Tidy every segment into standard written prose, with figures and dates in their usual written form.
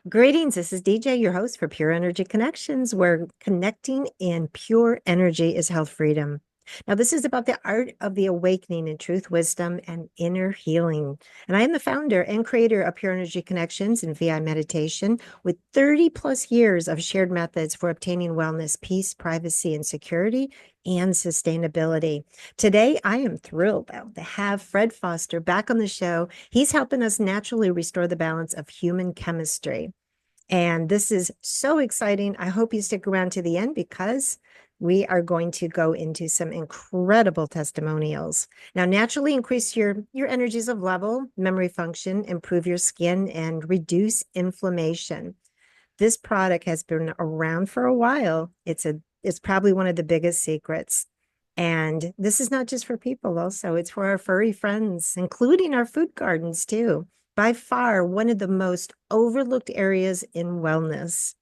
Greetings. This is DJ, your host for Pure Energy Connections, where connecting in pure energy is health freedom. Now, this is about the art of the awakening in truth, wisdom, and inner healing. And I am the founder and creator of Pure Energy Connections and VI Meditation with 30 plus years of shared methods for obtaining wellness, peace, privacy, and security and sustainability. Today, I am thrilled to have Fred Foster back on the show. He's helping us naturally restore the balance of human chemistry. And this is so exciting. I hope you stick around to the end because we are going to go into some incredible testimonials. Now, naturally increase your energies of level, memory function, improve your skin, and reduce inflammation. This product has been around for a while. It's probably one of the biggest secrets. And this is not just for people also, it's for our furry friends, including our food gardens too. By far, one of the most overlooked areas in wellness.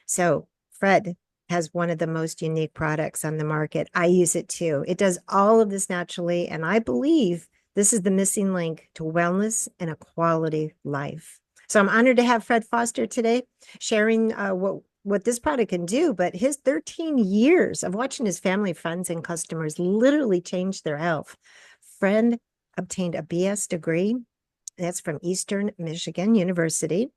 So, Fred has one of the most unique products on the market. I use it too. It does all of this naturally, and I believe this is the missing link to wellness and a quality life. So I'm honored to have Fred Foster today sharing what this product can do, but his 13 years of watching his family, friends, and customers literally change their health. Fred obtained a BS degree. That's from Eastern Michigan University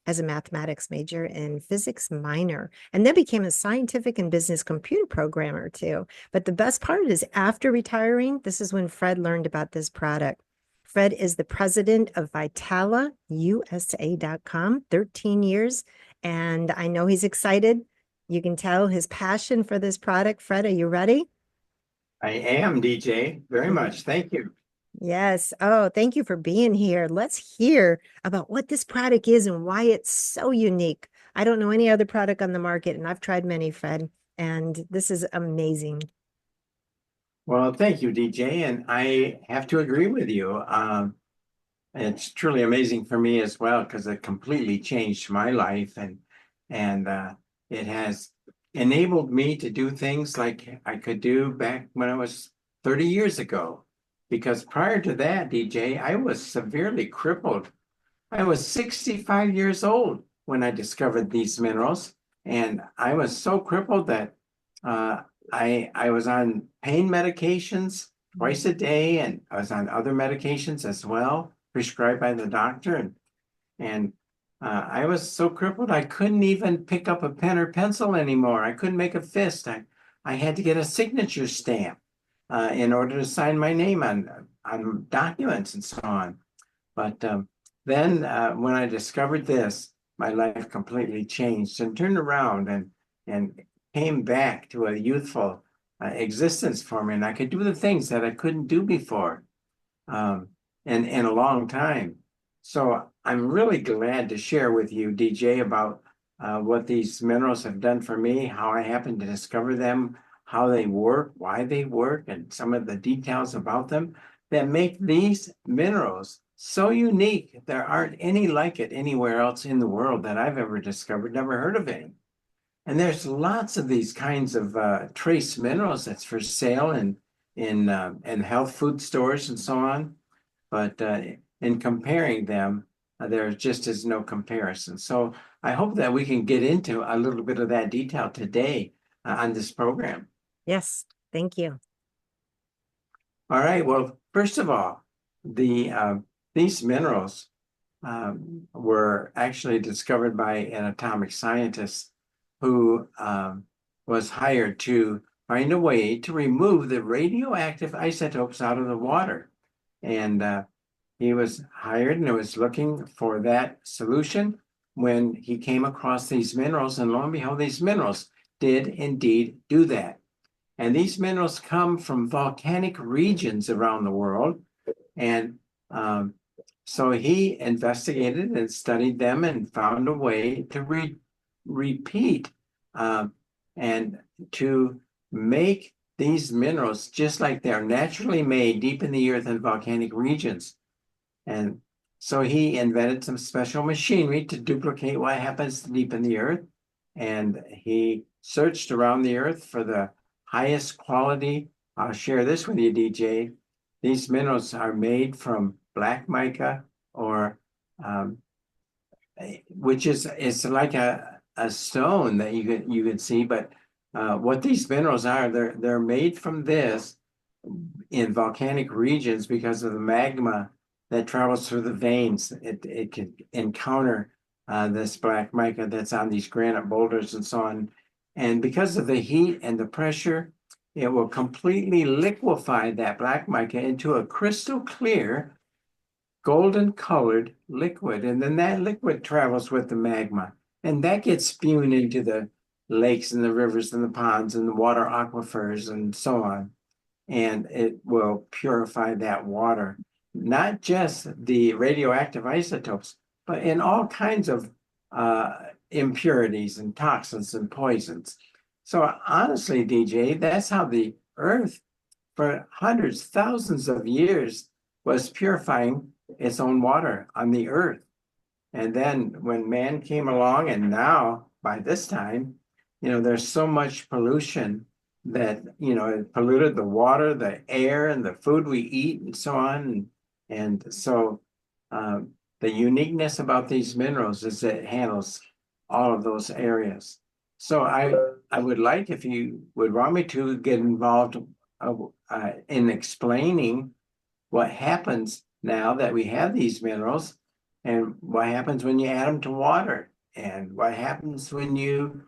as a mathematics major and physics minor, and then became a scientific and business computer programmer too. But the best part is after retiring, this is when Fred learned about this product. Fred is the president of VitalaUSA.com, 13 years, and I know he's excited. You can tell his passion for this product. Fred, are you ready? I am, DJ, very much. Thank you. Yes. Oh, thank you for being here. Let's hear about what this product is and why it's so unique. I don't know any other product on the market, and I've tried many, Fred, and this is amazing. Well, thank you, DJ. And I have to agree with you. It's truly amazing for me as well because it completely changed my life and it has enabled me to do things like I could do back when I was 30 years ago. Because prior to that, DJ, I was severely crippled. I was 65 years old when I discovered these minerals, and I was so crippled that uh, I was on pain medications twice a day, and I was on other medications as well, prescribed by the doctor, and I was so crippled I couldn't even pick up a pen or pencil anymore. I couldn't make a fist. I had to get a signature stamp in order to sign my name on documents and so on. But then when I discovered this, my life completely changed and turned around and came back to a youthful existence for me. And I could do the things that I couldn't do before um, in a long time. So I'm really glad to share with you, DJ, about what these minerals have done for me, how I happened to discover them, how they work, why they work, and some of the details about them that make these minerals so unique. There aren't any like it anywhere else in the world that I've ever discovered, never heard of any. And there's lots of these kinds of trace minerals that's for sale in health food stores and so on. But in comparing them, there just is no comparison. So I hope that we can get into a little bit of that detail today on this program. Yes, thank you. All right. Well, first of all, these minerals were actually discovered by an atomic scientist who was hired to find a way to remove the radioactive isotopes out of the water. And he was hired and was looking for that solution when he came across these minerals. And lo and behold, these minerals did indeed do that. And these minerals come from volcanic regions around the world. And so he investigated and studied them and found a way to repeat and to make these minerals just like they're naturally made deep in the earth in volcanic regions. And so he invented some special machinery to duplicate what happens deep in the earth. And he searched around the earth for the highest quality. I'll share this with you, DJ. These minerals are made from black mica or which is it's like a stone that you can see. But what these minerals are, they're made from this in volcanic regions because of the magma that travels through the veins. It can encounter this black mica that's on these granite boulders and so on. And because of the heat and the pressure, it will completely liquefy that black mica into a crystal clear, golden colored liquid. And then that liquid travels with the magma. And that gets spewed into the lakes and the rivers and the ponds and the water aquifers and so on. And it will purify that water, not just the radioactive isotopes, but in all kinds of impurities and toxins and poisons. So honestly, DJ, that's how the earth for hundreds, thousands of years was purifying its own water on the earth. And then when man came along, and now by this time, there's so much pollution that, it polluted the water, the air, and the food we eat, and so on. And so the uniqueness about these minerals is that it handles all of those areas. So I would like if you would want me to get involved in explaining what happens now that we have these minerals and what happens when you add them to water and what happens when you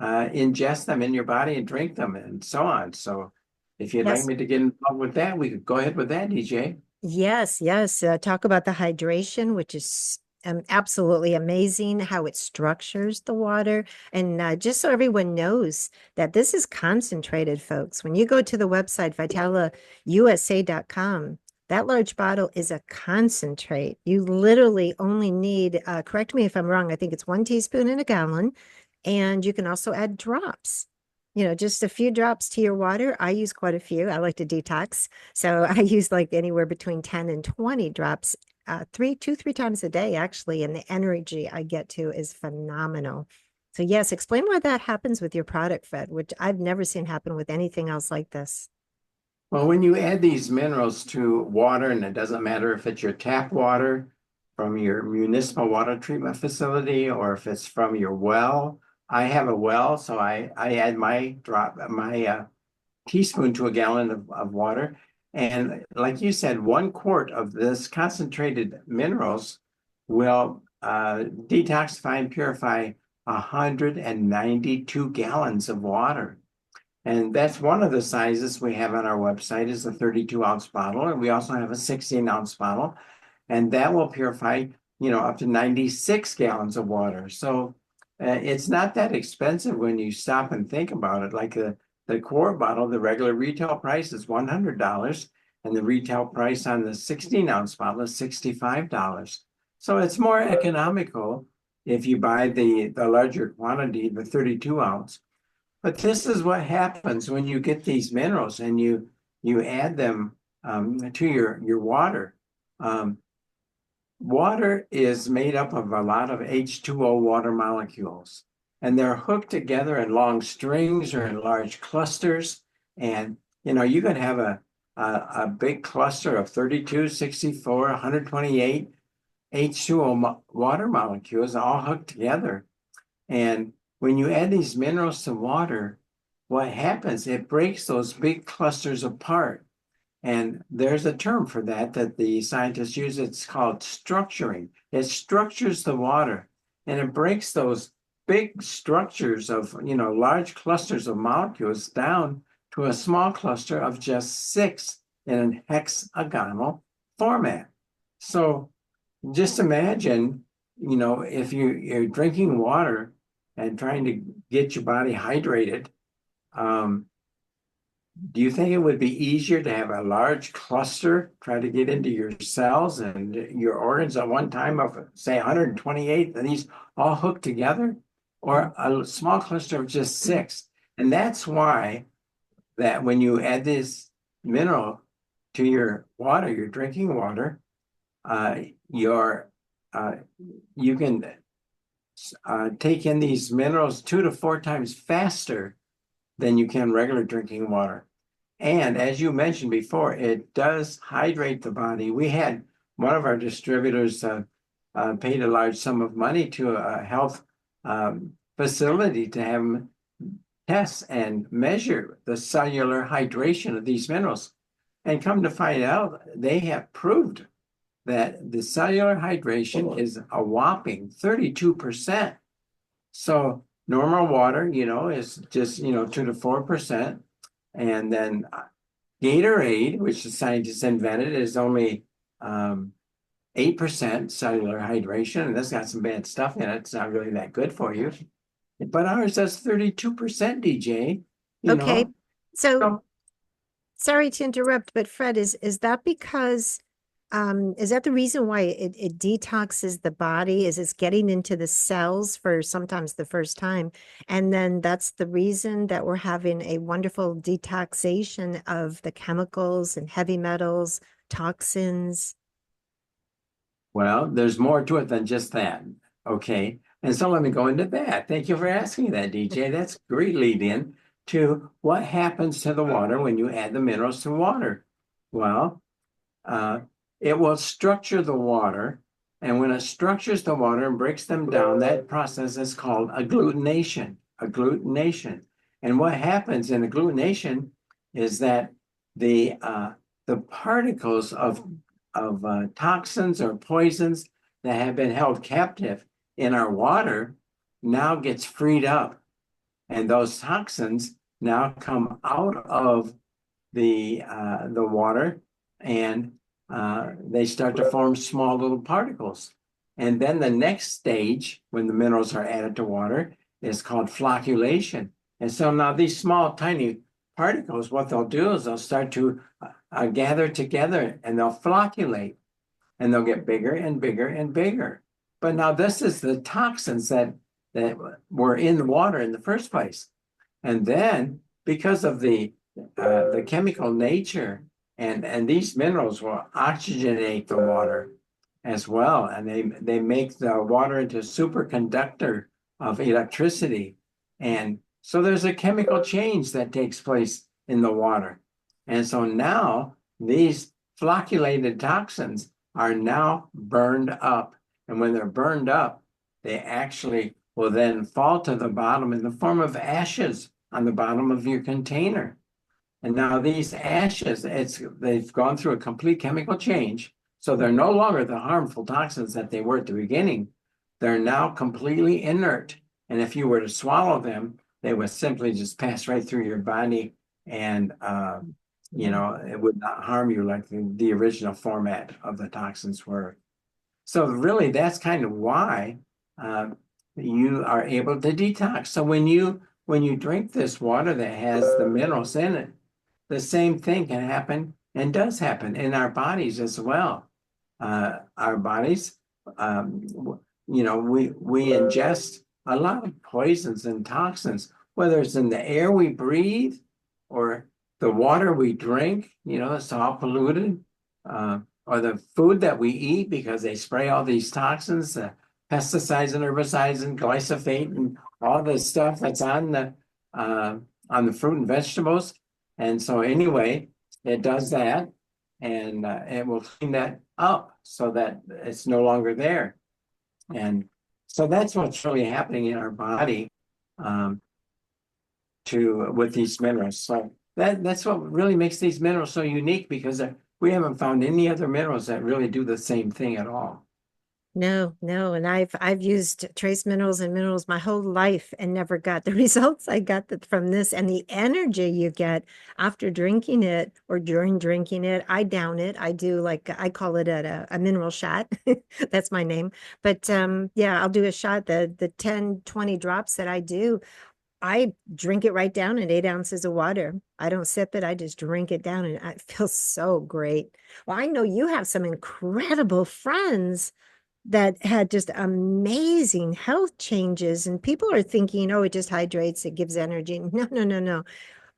ingest them in your body and drink them and so on. So if you'd like Yes. me to get involved with that, we could go ahead with that, DJ. Yes, yes. Talk about the hydration, which is absolutely amazing how it structures the water. And just so everyone knows that this is concentrated, folks. When you go to the website, vitalausa.com, that large bottle is a concentrate. You literally only need, correct me if I'm wrong, I think it's 1 teaspoon in a gallon. And you can also add drops. Just a few drops to your water. I use quite a few. I like to detox. So I use like anywhere between 10 and 20 drops, 3 times a day, actually. And the energy I get to is phenomenal. So, yes, explain why that happens with your product, Fred, which I've never seen happen with anything else like this. Well, when you add these minerals to water, and it doesn't matter if it's your tap water from your municipal water treatment facility or if it's from your well. I have a well, so I add my teaspoon to a gallon of water. And like you said, 1 quart of this concentrated minerals will detoxify and purify 192 gallons of water. And that's one of the sizes we have on our website is a 32-ounce bottle. And we also have a 16-ounce bottle. And that will purify, up to 96 gallons of water. So it's not that expensive when you stop and think about it. Like the quart bottle, the regular retail price is $100. And the retail price on the 16-ounce bottle is $65. So it's more economical if you buy the larger quantity, the 32-ounce. But this is what happens when you get these minerals and you add them to your water. Um, Water is made up of a lot of H2O water molecules, and they're hooked together in long strings or in large clusters. And you can have a big cluster of 32, 64, 128 H2O water molecules all hooked together. And when you add these minerals to water, what happens? It breaks those big clusters apart. And there's a term for that the scientists use. It's called structuring. It structures the water and it breaks those big structures of, large clusters of molecules down to a small cluster of just 6 in an hexagonal format. So just imagine, if you're drinking water and trying to get your body hydrated, do you think it would be easier to have a large cluster try to get into your cells and your organs at one time of, say, 128, and these all hooked together, or a small cluster of just 6? And that's why that when you add this mineral to your water, your drinking water, uh, your you can take in these minerals 2 to 4 times faster than you can regular drinking water. And as you mentioned before, it does hydrate the body. We had one of our distributors paid a large sum of money to a health facility to have them test and measure the cellular hydration of these minerals. And come to find out, they have proved that the cellular hydration is a whopping 32%. So normal water, is just, 2 to 4%. And then Gatorade, which the scientists invented, is only 8% cellular hydration, and that's got some bad stuff in it. It's not really that good for you. But ours does 32%, DJ, you Okay. know. So So, sorry to interrupt, but Fred, is that because is that the reason why it detoxes the body? Is it's getting into the cells for sometimes the first time? And then that's the reason that we're having a wonderful detoxation of the chemicals and heavy metals, toxins. well, there's more to it than just that. Okay. And so let me go into that. Thank you for asking that, DJ. That's great lead in to what happens to the water when you add the minerals to water. Well, uh, it will structure the water. And when it structures the water and breaks them down, that process is called agglutination. Agglutination. And what happens in agglutination is that the uh, the particles of toxins or poisons that have been held captive in our water now gets freed up, and those toxins now come out of the water, and they start to form small little particles. And then the next stage, when the minerals are added to water, is called flocculation. And so now these small, tiny particles, what they'll do is they'll start to gather together and they'll flocculate and they'll get bigger and bigger and bigger. But now this is the toxins that were in the water in the first place. And then because of the chemical nature, and these minerals will oxygenate the water as well, and they make the water into a superconductor of electricity. And so there's a chemical change that takes place in the water. And so now these flocculated toxins are now burned up. And when they're burned up, they actually will then fall to the bottom in the form of ashes on the bottom of your container. And now these ashes, they've gone through a complete chemical change. So they're no longer the harmful toxins that they were at the beginning. They're now completely inert. And if you were to swallow them, they would simply just pass right through your body, and it would not harm you like the original format of the toxins were. So really, that's kind of why uh, you are able to detox. So when you drink this water that has the minerals in it, the same thing can happen and does happen in our bodies as well. Our bodies, we ingest a lot of poisons and toxins, whether it's in the air we breathe or the water we drink, it's all polluted, or the food that we eat because they spray all these toxins, pesticides and herbicides and glyphosate and all the stuff that's on the fruit and vegetables. And so anyway, it does that, and it will clean that up so that it's no longer there. And so that's what's really happening in our body um, with these minerals. So that's what really makes these minerals so unique, because we haven't found any other minerals that really do the same thing at all. No, no, and I've used trace minerals and minerals my whole life and never got the results I got from this, and the energy you get after drinking it or during drinking it. I down it. I do, like, I call it a mineral shot. That's my name. But yeah, I'll do a shot. The 10, 20 drops that I do, I drink it right down in 8 ounces of water. I don't sip it. I just drink it down, and it feels so great. Well, I know you have some incredible friends that had just amazing health changes, and people are thinking, oh, it just hydrates, it gives energy. No, no, no, no.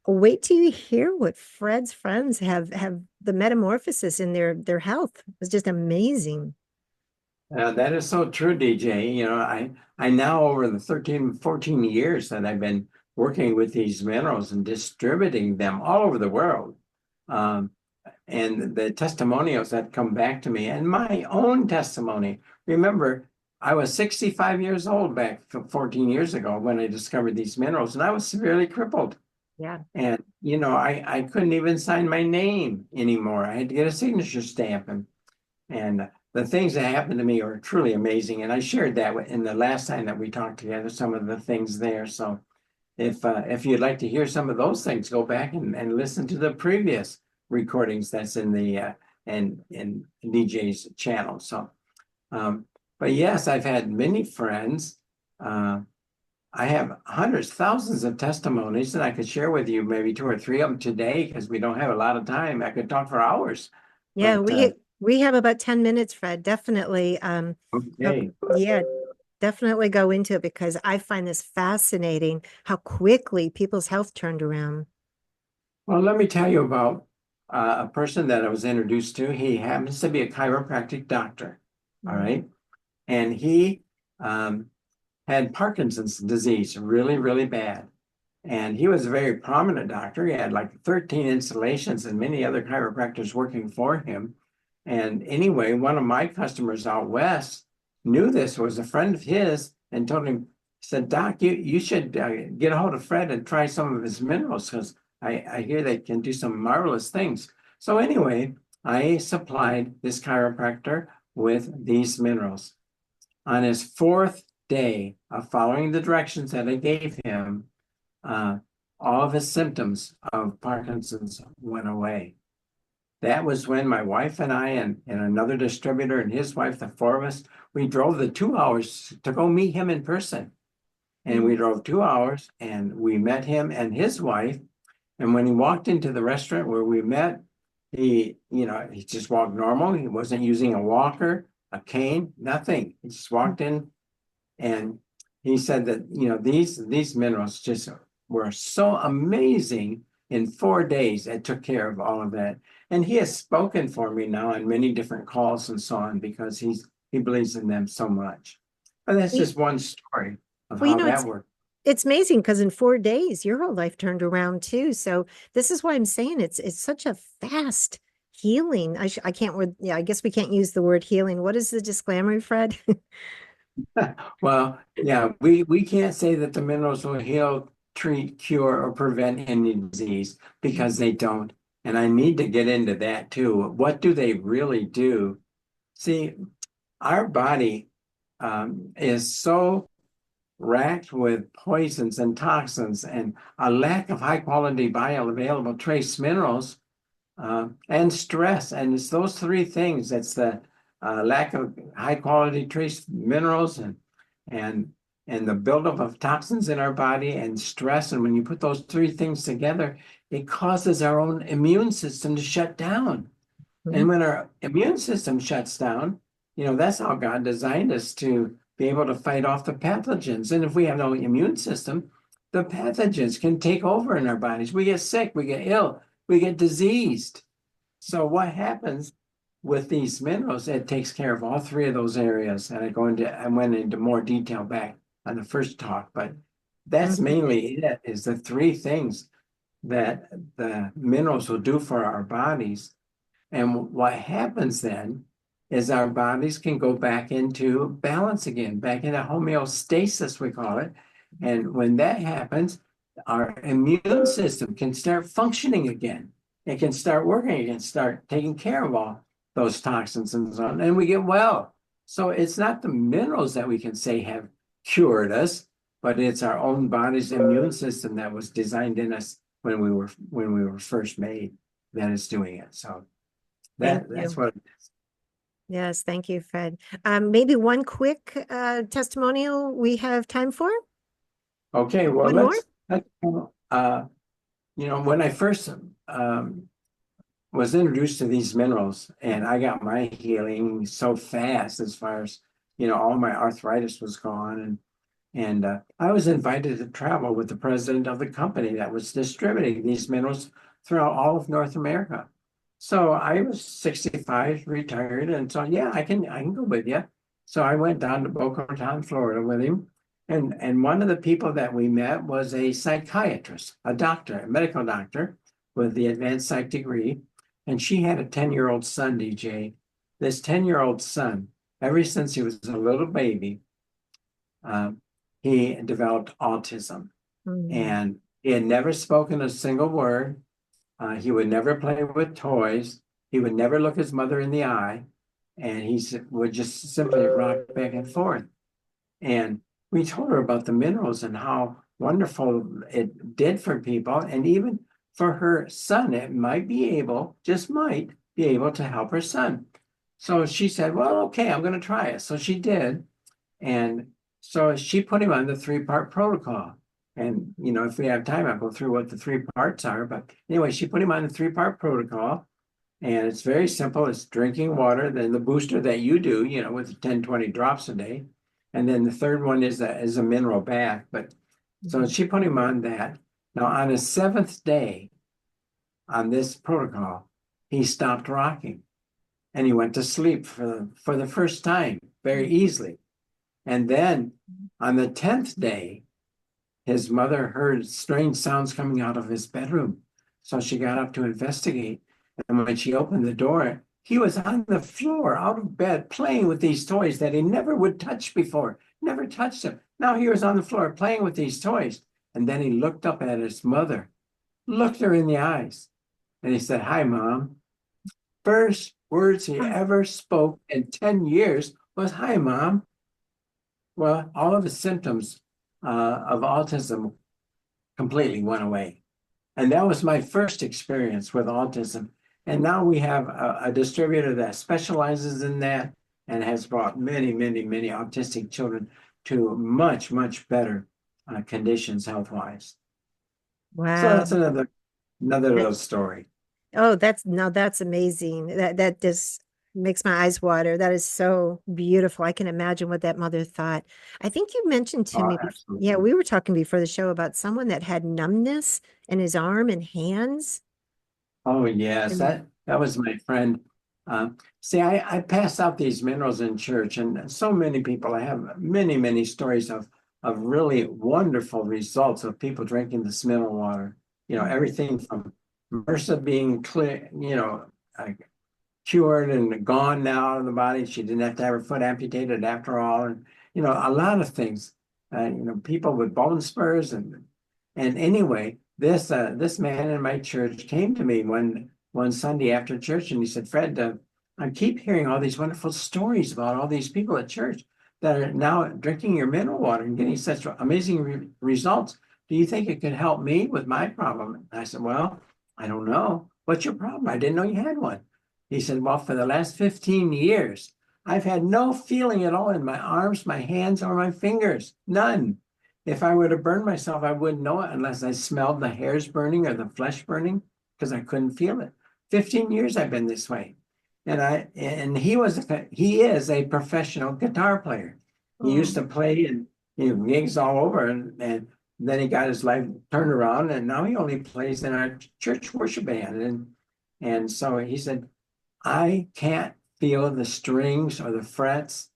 Wait till you hear what Fred's friends have the metamorphosis in their health. It was just amazing. That is so true, DJ. I now, over the 13, 14 years that I've been working with these minerals and distributing them all over the world, um, and the testimonials that come back to me and my own testimony. Remember, I was 65 years old back 14 years ago when I discovered these minerals, and I was severely crippled. Yeah. And, I couldn't even sign my name anymore. I had to get a signature stamp. And the things that happened to me are truly amazing. And I shared that in the last time that we talked together, some of the things there. So if you'd like to hear some of those things, go back and listen to the previous recordings that's in the in DJ's channel. So, but yes, I've had many friends. I have hundreds, thousands of testimonies that I could share with you, maybe two or three of them today, because we don't have a lot of time. I could talk for hours, Yeah, but we have about 10 minutes, Fred. Definitely. okay. Yeah, definitely go into it because I find this fascinating how quickly people's health turned around. Well, let me tell you about a person that I was introduced to. He happens to be a chiropractic doctor. All Mhm. right. And he um, had Parkinson's disease, really, really bad. And he was a very prominent doctor. He had like 13 installations and many other chiropractors working for him. And anyway, one of my customers out west knew this, was a friend of his, and told him, said, Doc, you should get a hold of Fred and try some of his minerals because I hear they can do some marvelous things. So anyway, I supplied this chiropractor with these minerals. On his fourth day of following the directions that I gave him, uh, all of his symptoms of Parkinson's went away. That was when my wife and I and another distributor and his wife, the four of us, we drove the 2 hours to go meet him in person. And Mhm. we drove 2 hours and we met him and his wife. And when he walked into the restaurant where we met, he just walked normal. He wasn't using a walker, a cane, nothing. He just walked in and he said that, these minerals just were so amazing in 4 days. It took care of all of that. And he has spoken for me now on many different calls and so on because he believes in them so much. But that's Well, just one story of well, how that worked. it's amazing because in 4 days your whole life turned around too. So this is why I'm saying it's such a fast healing. I can't yeah, I guess we can't use the word healing. What is the disclaimer, Fred? Well, yeah, we can't say that the minerals will heal, treat, cure, or prevent any disease because they don't. And I need to get into that too. What do they really do? See, our body is so racked with poisons and toxins and a lack of high quality bioavailable trace minerals and stress. And it's those three things. It's the lack of high quality trace minerals and and the buildup of toxins in our body and stress. And when you put those three things together, it causes our own immune system to shut down. And Mhm. when our immune system shuts down, that's how God designed us to be able to fight off the pathogens. And if we have no immune system, the pathogens can take over in our bodies. We get sick, we get ill, we get diseased. So what happens with these minerals? It takes care of all three of those areas. And I went into more detail back on the first talk, but that's Mhm. mainly it, is the three things that the minerals will do for our bodies. And what happens then is our bodies can go back into balance again, back into homeostasis, we call it. And when that happens, our immune system can start functioning again. It can start working again, start taking care of all those toxins and so on, and we get well. So it's not the minerals that we can say have cured us, but it's our own body's immune system that was designed in us when we were first made that is doing it. So Thank that's you. what. Yes, thank you, Fred. Maybe one quick testimonial we have time for? Okay, well, One more? let's when I first was introduced to these minerals and I got my healing so fast as far as all my arthritis was gone and I was invited to travel with the president of the company that was distributing these minerals throughout all of North America. So I was 65, retired, and so yeah, I can go with you. So I went down to Boca Raton, Florida with him. And one of the people that we met was a psychiatrist, a doctor, a medical doctor with the advanced psych degree. And she had a 10-year-old son, DJ. This 10-year-old son, ever since he was a little baby, um, he developed autism. Mm. And he had never spoken a single word. He would never play with toys. He would never look his mother in the eye. And would just simply rock back and forth. And we told her about the minerals and how wonderful it did for people. And even for her son, it might be able, just might be able to help her son. So she said, well, okay, I'm going to try it. So she did. And so she put him on the 3-part protocol. And, if we have time, I'll go through what the 3 parts are. But anyway, she put him on the 3-part protocol. And it's very simple. It's drinking water, then the booster that you do, with 10, 20 drops a day. And then the third one is a mineral bath. But so Mhm. she put him on that. Now, on his 7th day on this protocol, he stopped rocking and he went to sleep for the first time very easily. And then on the 10th day, his mother heard strange sounds coming out of his bedroom. So she got up to investigate. And when she opened the door, he was on the floor out of bed playing with these toys that he never would touch before, never touched them. Now he was on the floor playing with these toys. And then he looked up at his mother, looked her in the eyes, and he said, "Hi, Mom." First words he ever spoke in 10 years was, "Hi, Mom." Well, all of the symptoms of autism completely went away. And that was my first experience with autism. And now we have a distributor that specializes in that and has brought many, many, many autistic children to much, much better conditions health-wise. So Wow. that's another little story. Oh, that's amazing. That just makes my eyes water. That is so beautiful. I can imagine what that mother thought. I think you mentioned to Oh, me, yeah, absolutely. we were talking before the show about someone that had numbness in his arm and hands. Oh, yes, And that was my friend. See, I pass out these minerals in church, and so many people, I have many, many stories of really wonderful results of people drinking this mineral water. Everything from MRSA being clear, uh, cured and gone now out of the body. She didn't have to have her foot amputated after all, and a lot of things. People with bone spurs and anyway, this man in my church came to me one Sunday after church, and he said, "Fred, I keep hearing all these wonderful stories about all these people at church that are now drinking your mineral water and getting such amazing results. Do you think it could help me with my problem?" And I said, "Well, I don't know. What's your problem? I didn't know you had one." He said, "Well, for the last 15 years, I've had no feeling at all in my arms, my hands, or my fingers. None. If I were to burn myself, I wouldn't know it unless I smelled the hairs burning or the flesh burning because I couldn't feel it. 15 years I've been this way." And he is a professional guitar player. He used oh, to play in gigs all over, and then he got his life turned around, and now he only plays in our church worship band. And so he said, "I can't feel the strings or the frets.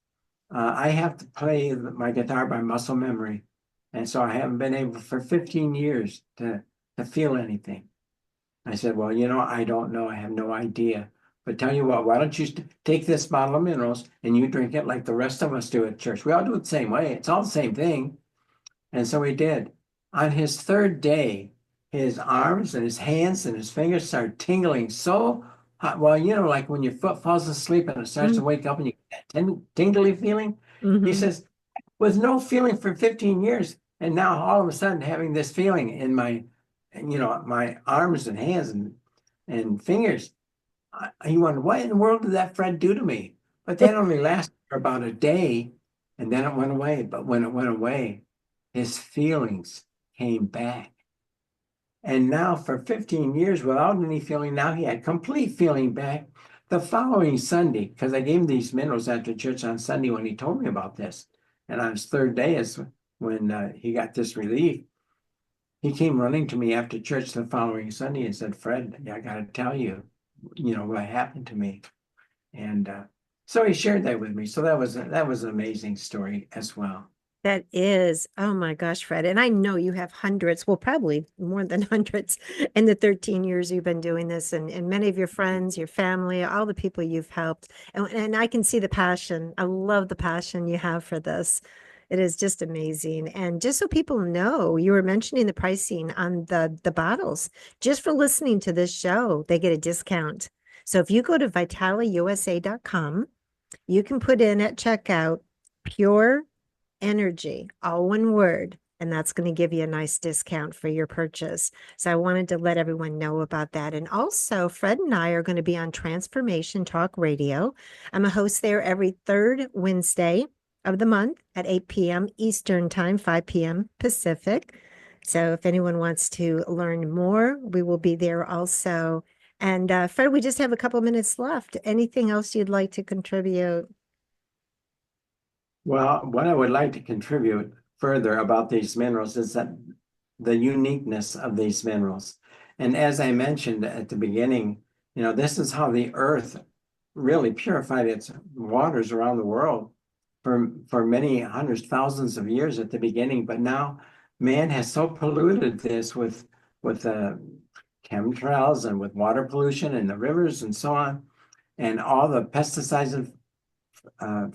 I have to play my guitar by muscle memory. And so I haven't been able for 15 years to feel anything." I said, "Well, I don't know. I have no idea. But tell you what, why don't you take this bottle of minerals and you drink it like the rest of us do at church? We all do it the same way. It's all the same thing." And so he did. On his third day, his arms and his hands and his fingers started tingling so hot. Well, like when your foot falls asleep and it starts to wake up and you get that tingly feeling. He mm-hmm. says, with no feeling for 15 years, and now all of a sudden having this feeling in my arms and hands and fingers. He wondered, what in the world did that Fred do to me? But that only lasted for about a day, and then it went away. But when it went away, his feelings came back. And now for 15 years, without any feeling, now he had complete feeling back. The following Sunday, because I gave him these minerals after church on Sunday when he told me about this. And on his third day is when he got this relief. He came running to me after church the following Sunday and said, "Fred, I got to tell you, what happened to me." And so he shared that with me. So that was an amazing story as well. That is, oh my gosh, Fred. And I know you have hundreds, well, probably more than hundreds in the 13 years you've been doing this, and many of your friends, your family, all the people you've helped. And I can see the passion. I love the passion you have for this. It is just amazing. And just so people know, you were mentioning the pricing on the bottles. Just for listening to this show, they get a discount. So if you go to vitaliusa.com, you can put in at checkout pure energy, all one word, and that's going to give you a nice discount for your purchase. So I wanted to let everyone know about that. And also, Fred and I are going to be on Transformation Talk Radio. I'm a host there every third Wednesday of the month at 8 p.m. Eastern Time, 5 p.m. Pacific. So if anyone wants to learn more, we will be there also. And Fred, we just have a couple minutes left. Anything else you'd like to contribute? Well, what I would like to contribute further about these minerals is that the uniqueness of these minerals. And as I mentioned at the beginning, this is how the earth really purified its waters around the world for many hundreds, thousands of years at the beginning. But now man has so polluted this with chemtrails and with water pollution in the rivers and so on, and all the pesticides and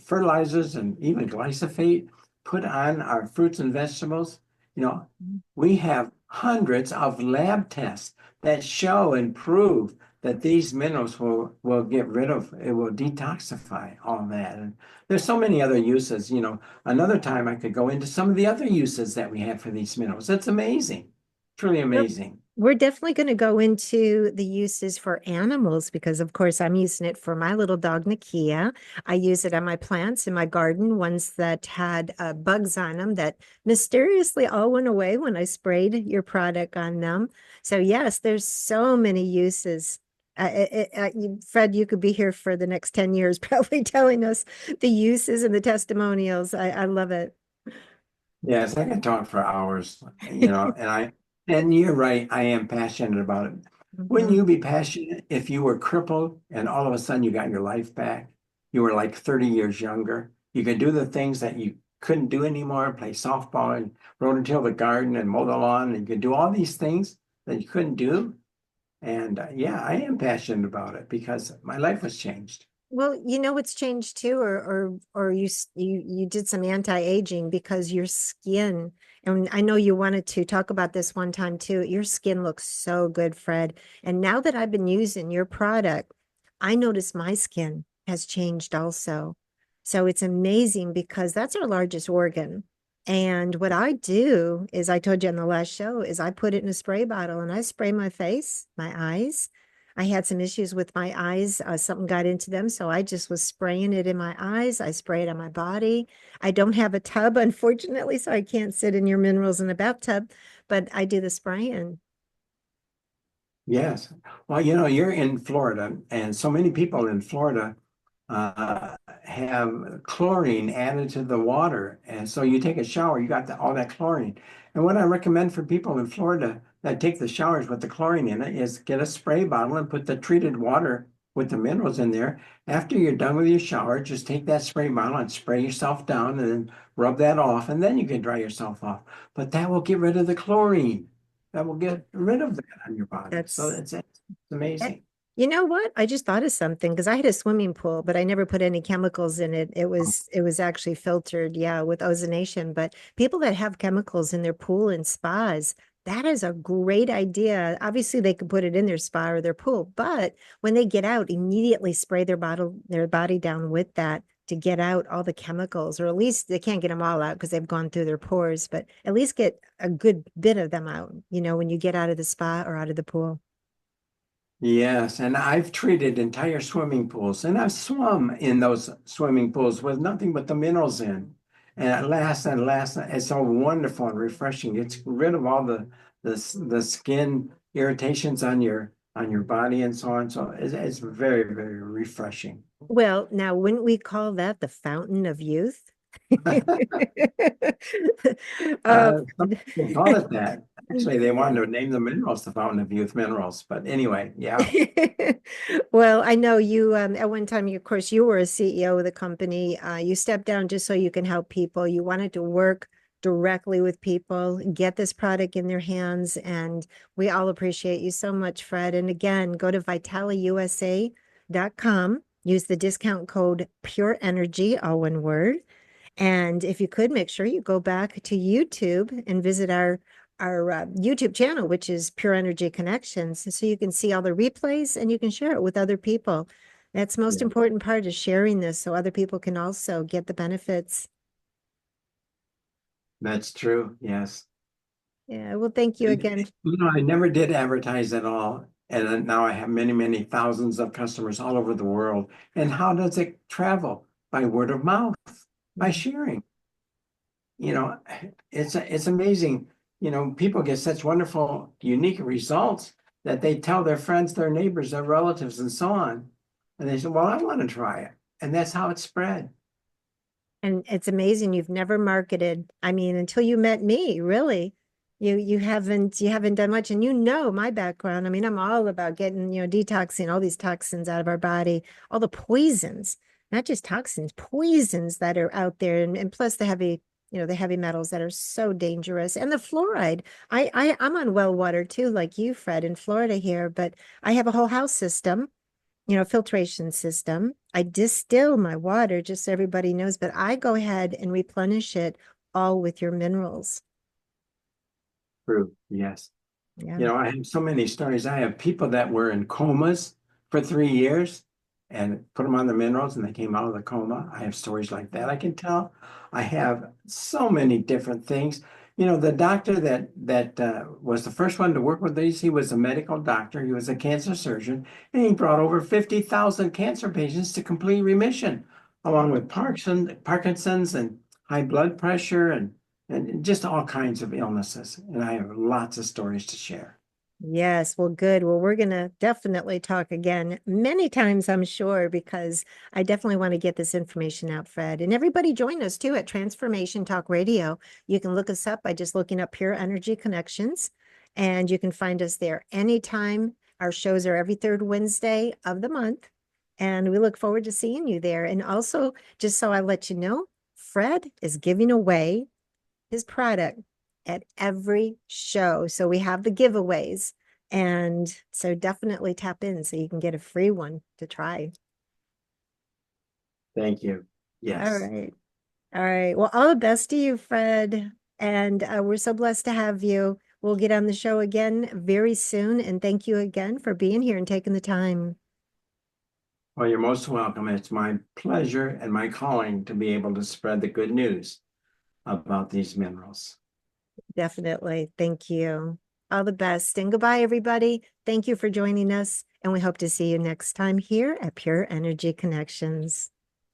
fertilizers and even glyphosate put on our fruits and vegetables. You know, we have hundreds of lab tests that show and prove that these minerals will get rid of, it will detoxify all that. And there's so many other uses. Another time I could go into some of the other uses that we have for these minerals. It's amazing, truly Yep. amazing. We're definitely going to go into the uses for animals because, of course, I'm using it for my little dog, Nakia. I use it on my plants in my garden, ones that had bugs on them that mysteriously all went away when I sprayed your product on them. So, yes, there's so many uses. Fred, you could be here for the next 10 years, probably telling us the uses and the testimonials. I love it. Yes, I can talk for hours, and you're right, I am passionate about it. Wouldn't Mhm. you be passionate if you were crippled and all of a sudden you got your life back? You were like 30 years younger. You could do the things that you couldn't do anymore, play softball and rode until the garden and mow the lawn, and you could do all these things that you couldn't do. And yeah, I am passionate about it because my life was changed. Well, you know what's changed too, or you did some anti-aging because your skin, and I know you wanted to talk about this one time too. Your skin looks so good, Fred. And now that I've been using your product, I notice my skin has changed also. So it's amazing because that's our largest organ. And what I do is I told you on the last show is I put it in a spray bottle and I spray my face, my eyes. I had some issues with my eyes. Something got into them. So I just was spraying it in my eyes. I spray it on my body. I don't have a tub, unfortunately, so I can't sit in your minerals in a bathtub, but I do the spraying. Yes. Well, you're in Florida, and so many people in Florida have chlorine added to the water. And so you take a shower, you got all that chlorine. And what I recommend for people in Florida that take the showers with the chlorine in it is get a spray bottle and put the treated water with the minerals in there. After you're done with your shower, just take that spray bottle and spray yourself down and then rub that off, and then you can dry yourself off. But that will get rid of the chlorine. That will get rid of that on your body. So That's it's Eh, amazing. You know what? I just thought of something because I had a swimming pool, but I never put any chemicals in it. It was actually filtered, yeah, with ozonation. But people that have chemicals in their pool and spas, that is a great idea. Obviously, they could put it in their spa or their pool, but when they get out, immediately spray their body down with that to get out all the chemicals, or at least they can't get them all out because they've gone through their pores, but at least get a good bit of them out, when you get out of the spa or out of the pool. Yes, and I've treated entire swimming pools, and I've swum in those swimming pools with nothing but the minerals in. And at last, it's so wonderful and refreshing. It's rid of all the skin irritations on your body and so on. So it's very, very refreshing. Well, now wouldn't we call that the fountain of youth? Uh, Some people call it that. Actually, they wanted to name the minerals the Fountain of Youth Minerals. But anyway, yeah, Well, I know you, at one time, of course, you were a CEO of the company. You stepped down just so you can help people. You wanted to work directly with people, get this product in their hands. And we all appreciate you so much, Fred. And again, go to vitaliusa.com, use the discount code Pure Energy, all one word. And if you could, make sure you go back to YouTube and visit our YouTube channel, which is Pure Energy Connections, so you can see all the replays and you can share it with other people. That's the most yeah, important part, is sharing this so other people can also get the benefits. that's true. Yes. Yeah, well, thank you And, again. I never did advertise at all. And then now I have many, many thousands of customers all over the world. And how does it travel? By word of mouth, by sharing. You know, it's amazing. People get such wonderful, unique results that they tell their friends, their neighbors, their relatives, and so on. And they say, well, I want to try it. And that's how it spread. And it's amazing you've never marketed. I mean, until you met me, really. You haven't done much. And you know my background. I mean, I'm all about getting, detoxing all these toxins out of our body, all the poisons, not just toxins, poisons that are out there. And plus the heavy metals that are so dangerous. And the fluoride. I'm on well water too, like you, Fred, in Florida here, but I have a whole house system, filtration system. I distill my water just so everybody knows, but I go ahead and replenish it all with your minerals. True. Yes. Yeah. I have so many stories. I have people that were in comas for 3 years and put them on the minerals and they came out of the coma. I have stories like that I can tell. I have so many different things. The doctor that was the first one to work with these, he was a medical doctor. He was a cancer surgeon, and he brought over 50,000 cancer patients to complete remission, along with Parkinson's and high blood pressure and just all kinds of illnesses. And I have lots of stories to share. Yes, well, good. Well, we're going to definitely talk again many times, I'm sure, because I definitely want to get this information out, Fred. And everybody join us too at Transformation Talk Radio. You can look us up by just looking up Pure Energy Connections, and you can find us there anytime. Our shows are every third Wednesday of the month, and we look forward to seeing you there. And also, just so I let you know, Fred is giving away his product at every show. So we have the giveaways. And so definitely tap in so you can get a free one to try. Thank you. All Yes. right. All right. Well, all the best to you, Fred. And we're so blessed to have you. We'll get on the show again very soon. And thank you again for being here and taking the time. Well, you're most welcome. It's my pleasure and my calling to be able to spread the good news about these minerals. Definitely. Thank you. All the best. And goodbye, everybody. Thank you for joining us. And we hope to see you next time here at Pure Energy Connections.